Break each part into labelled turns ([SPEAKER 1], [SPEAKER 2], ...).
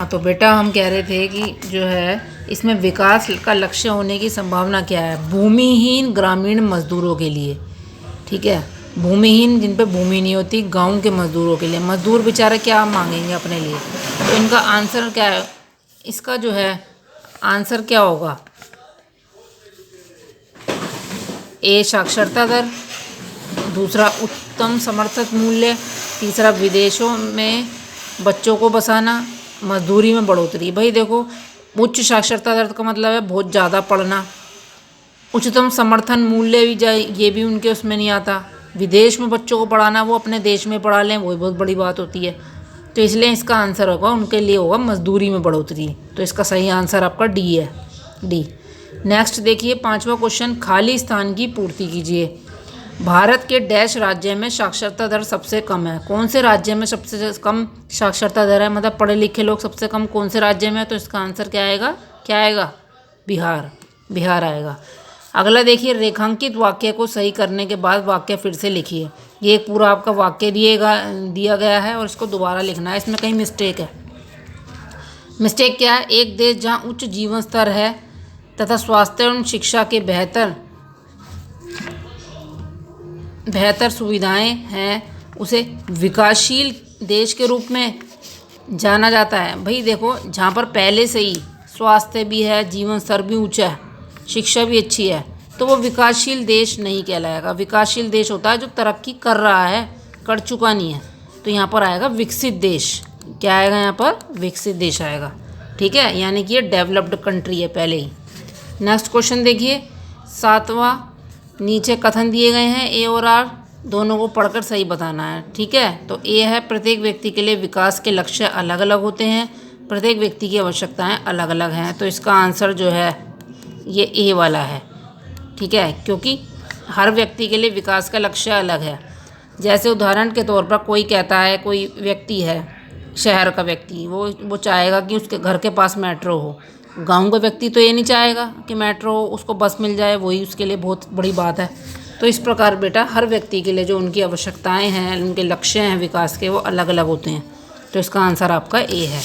[SPEAKER 1] हाँ तो बेटा हम कह रहे थे कि जो है इसमें विकास का लक्ष्य होने की संभावना क्या है। भूमिहीन ग्रामीण मजदूरों के लिए, ठीक है, भूमिहीन जिन पे भूमि नहीं होती, गांव के मजदूरों के लिए। मजदूर बेचारे क्या मांगेंगे अपने लिए, तो इनका आंसर क्या है, इसका जो है आंसर क्या होगा। ए साक्षरता दर, दूसरा उत्तम समर्थक मूल्य, तीसरा विदेशों में बच्चों को बसाना, मजदूरी में बढ़ोतरी। भाई देखो, उच्च साक्षरता दर का मतलब है बहुत ज़्यादा पढ़ना। उच्चतम समर्थन मूल्य भी जाए, ये भी उनके उसमें नहीं आता। विदेश में बच्चों को पढ़ाना, वो अपने देश में पढ़ा लें, वो बहुत बड़ी बात होती है। तो इसलिए इसका आंसर होगा, उनके लिए होगा मजदूरी में बढ़ोतरी। तो इसका सही आंसर आपका डी है, डी। नेक्स्ट देखिए 5वां क्वेश्चन, खाली स्थान की पूर्ति कीजिए। भारत के डैश राज्य में साक्षरता दर सबसे कम है। कौन से राज्य में सबसे कम साक्षरता दर है, मतलब पढ़े लिखे लोग सबसे कम कौन से राज्य में है। तो इसका आंसर क्या आएगा, क्या आएगा, बिहार, बिहार आएगा। अगला देखिए, रेखांकित वाक्य को सही करने के बाद वाक्य फिर से लिखिए। ये एक पूरा आपका वाक्य दिया गया है और इसको दोबारा लिखना है। इसमें कहीं मिस्टेक है। मिस्टेक क्या है, एक देश जहाँ उच्च जीवन स्तर है तथा स्वास्थ्य एवं शिक्षा के बेहतर सुविधाएं हैं, उसे विकासशील देश के रूप में जाना जाता है। भाई देखो, जहाँ पर पहले से ही स्वास्थ्य भी है, जीवन स्तर भी ऊंचा है, शिक्षा भी अच्छी है, तो वो विकासशील देश नहीं कहलाएगा। विकासशील देश होता है जो तरक्की कर रहा है, कर चुका नहीं है। तो यहाँ पर आएगा विकसित देश। क्या आएगा यहाँ पर, विकसित देश आएगा, ठीक है, यानी कि ये डेवलप्ड कंट्री है पहले ही। नेक्स्ट क्वेश्चन देखिए 7वां, नीचे कथन दिए गए हैं ए और आर, दोनों को पढ़कर सही बताना है, ठीक है। तो ए है, प्रत्येक व्यक्ति के लिए विकास के लक्ष्य अलग अलग होते हैं, प्रत्येक व्यक्ति की आवश्यकताएं अलग अलग हैं। तो इसका आंसर जो है ये ए वाला है, ठीक है, क्योंकि हर व्यक्ति के लिए विकास का लक्ष्य अलग है। जैसे उदाहरण के तौर पर कोई कहता है, कोई व्यक्ति है, शहर का व्यक्ति, वो चाहेगा कि उसके घर के पास मेट्रो हो। गांव का व्यक्ति तो ये नहीं चाहेगा कि मेट्रो हो, उसको बस मिल जाए, वही उसके लिए बहुत बड़ी बात है। तो इस प्रकार बेटा हर व्यक्ति के लिए जो उनकी आवश्यकताएं हैं, उनके लक्ष्य हैं विकास के, वो अलग अलग होते हैं। तो इसका आंसर आपका ए है,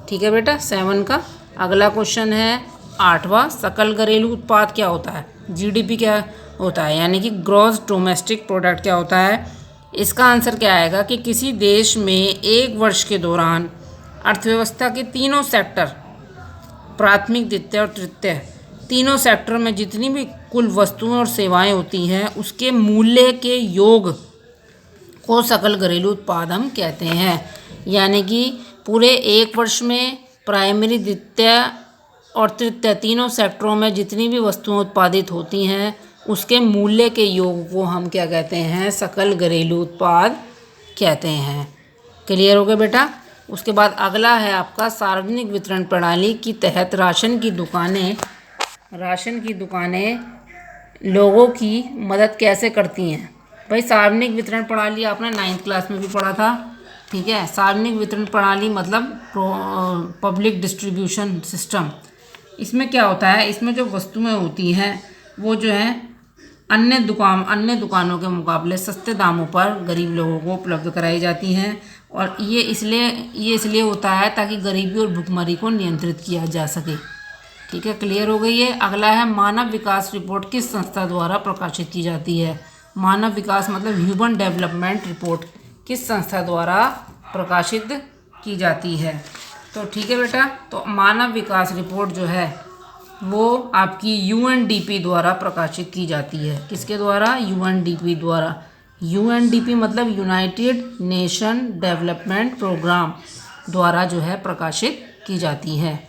[SPEAKER 1] ठीक है बेटा 7 का। अगला क्वेश्चन है 8वां, सकल घरेलू उत्पाद क्या होता है। जीडीपी क्या होता है, यानी कि ग्रॉस डोमेस्टिक प्रोडक्ट क्या होता है। इसका आंसर क्या आएगा कि किसी देश में एक वर्ष के दौरान अर्थव्यवस्था के तीनों सेक्टर, प्राथमिक, द्वितीय और तृतीय, तीनों सेक्टर में जितनी भी कुल वस्तुएं और सेवाएं होती हैं, उसके मूल्य के योग को सकल घरेलू उत्पाद हम कहते हैं। यानी कि पूरे एक वर्ष में प्राइमरी, द्वितीय और तृतीय तीनों सेक्टरों में जितनी भी वस्तुएं उत्पादित होती हैं, उसके मूल्य के योग को हम क्या कहते हैं, सकल घरेलू उत्पाद कहते हैं। क्लियर हो गया बेटा। उसके बाद अगला है आपका, सार्वजनिक वितरण प्रणाली के तहत राशन की दुकानें लोगों की मदद कैसे करती हैं। भाई सार्वजनिक वितरण प्रणाली आपने 9th क्लास में भी पढ़ा था, ठीक है। सार्वजनिक वितरण प्रणाली मतलब पब्लिक डिस्ट्रीब्यूशन सिस्टम। इसमें क्या होता है, इसमें जो वस्तुएं होती हैं वो जो है अन्य दुकानों के मुकाबले सस्ते दामों पर गरीब लोगों को उपलब्ध कराई जाती हैं। और ये इसलिए होता है ताकि गरीबी और भुखमरी को नियंत्रित किया जा सके, ठीक है। क्लियर हो गई है। अगला है, मानव विकास रिपोर्ट किस संस्था द्वारा प्रकाशित की जाती है। मानव विकास मतलब ह्यूमन डेवलपमेंट रिपोर्ट किस संस्था द्वारा प्रकाशित की जाती है। तो ठीक है बेटा, तो मानव विकास रिपोर्ट जो है वो आपकी यूएनडीपी द्वारा प्रकाशित की जाती है। किसके द्वारा, यूएनडीपी द्वारा। यूएनडीपी मतलब यूनाइटेड नेशन डेवलपमेंट प्रोग्राम द्वारा जो है प्रकाशित की जाती है।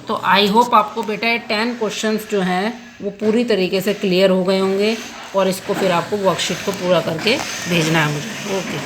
[SPEAKER 1] तो आई होप आपको बेटा ये 10 क्वेश्चंस जो हैं वो पूरी तरीके से क्लियर हो गए होंगे, और इसको फिर आपको वर्कशीट को पूरा करके भेजना है मुझे। ओके।